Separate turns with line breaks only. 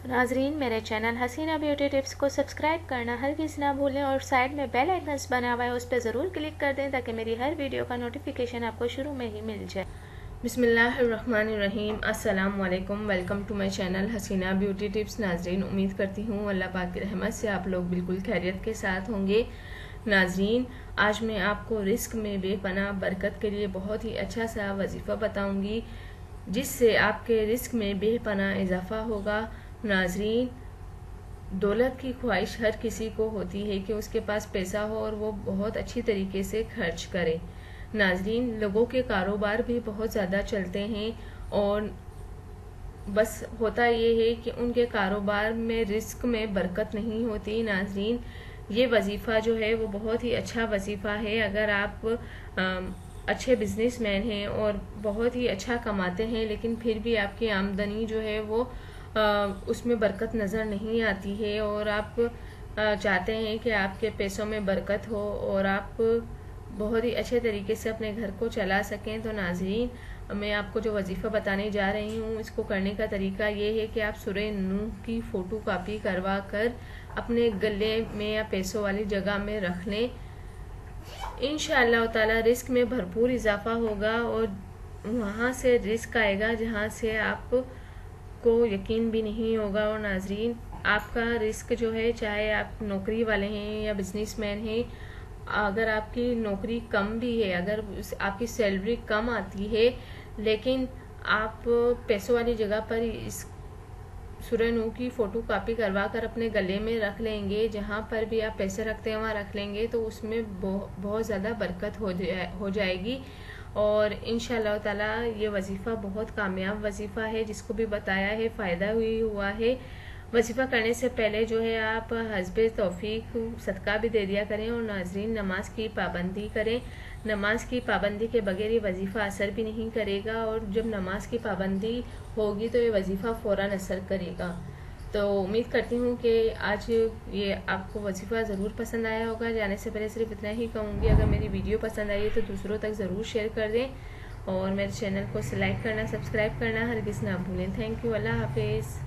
तो नाजरीन, मेरे चैनल हसीना ब्यूटी टिप्स को सब्सक्राइब करना हरगिज़ ना भूलें और साइड में बेल आइकन्स बना हुआ है उस पर ज़रूर क्लिक कर दें ताकि मेरी हर वीडियो का नोटिफिकेशन आपको शुरू में ही मिल जाए।
बिस्मिल्लाहिर्रहमानिर्रहीम। अस्सलाम वालेकुम। Welcome to my channel Haseena beauty tips. नाजरीन, उम्मीद करती हूँ अल्लाह पाक की रहमत से आप लोग बिल्कुल खैरियत के साथ होंगे। नाजरीन, आज मैं आपको रिस्क में बेपनाह बरकत के लिए बहुत ही अच्छा सा वजीफ़ा बताऊंगी जिससे आपके रिस्क में बेपनाह इजाफा होगा। नाजरीन, दौलत की ख्वाहिश हर किसी को होती है कि उसके पास पैसा हो और वो बहुत अच्छी तरीके से खर्च करे। नाजरीन, लोगों के कारोबार भी बहुत ज़्यादा चलते हैं और बस होता ये है कि उनके कारोबार में रिस्क में बरकत नहीं होती। नाजरीन, ये वजीफ़ा जो है वो बहुत ही अच्छा वजीफ़ा है। अगर आप अच्छे बिजनेसमैन हैं और बहुत ही अच्छा कमाते हैं लेकिन फिर भी आपकी आमदनी जो है वो उसमें बरकत नज़र नहीं आती है और आप चाहते हैं कि आपके पैसों में बरकत हो और आप बहुत ही अच्छे तरीके से अपने घर को चला सकें, तो नाजरीन, मैं आपको जो वजीफ़ा बताने जा रही हूँ इसको करने का तरीका ये है कि आप सूरह नूह की फ़ोटो कापी करवा कर अपने गले में या पैसों वाली जगह में रख लें। इंशाअल्लाह ताला रिस्क में भरपूर इजाफा होगा और वहाँ से रिस्क आएगा जहाँ से आपको यकीन भी नहीं होगा। और नाजरीन, आपका रिस्क जो है, चाहे आप नौकरी वाले हैं या बिजनेसमैन हैं, अगर आपकी नौकरी कम भी है, अगर आपकी सैलरी कम आती है लेकिन आप पैसों वाली जगह पर इस सूरह नूह की फ़ोटो कापी करवा कर अपने गले में रख लेंगे, जहाँ पर भी आप पैसे रखते हैं वहाँ रख लेंगे, तो उसमें बहुत ज़्यादा बरकत हो जाएगी। और इंशाअल्लाह ताला ये वजीफ़ा बहुत कामयाब वजीफ़ा है, जिसको भी बताया है फ़ायदा हुआ है। वजीफ़ा करने से पहले जो है आप हस्बे तौफीक सदका भी दे दिया करें और नाजरीन, नमाज की पाबंदी करें। नमाज की पाबंदी के बगैर ये वजीफ़ा असर भी नहीं करेगा और जब नमाज की पाबंदी होगी तो ये वजीफ़ा फ़ौरन असर करेगा। तो उम्मीद करती हूँ कि आज ये आपको वजीफ़ा ज़रूर पसंद आया होगा। जाने से पहले सिर्फ इतना ही कहूँगी, अगर मेरी वीडियो पसंद आई है तो दूसरों तक ज़रूर शेयर कर दें और मेरे चैनल को लाइक करना, सब्सक्राइब करना हरगिज़ ना भूलें। Thank you. अल्लाह हाफिज़।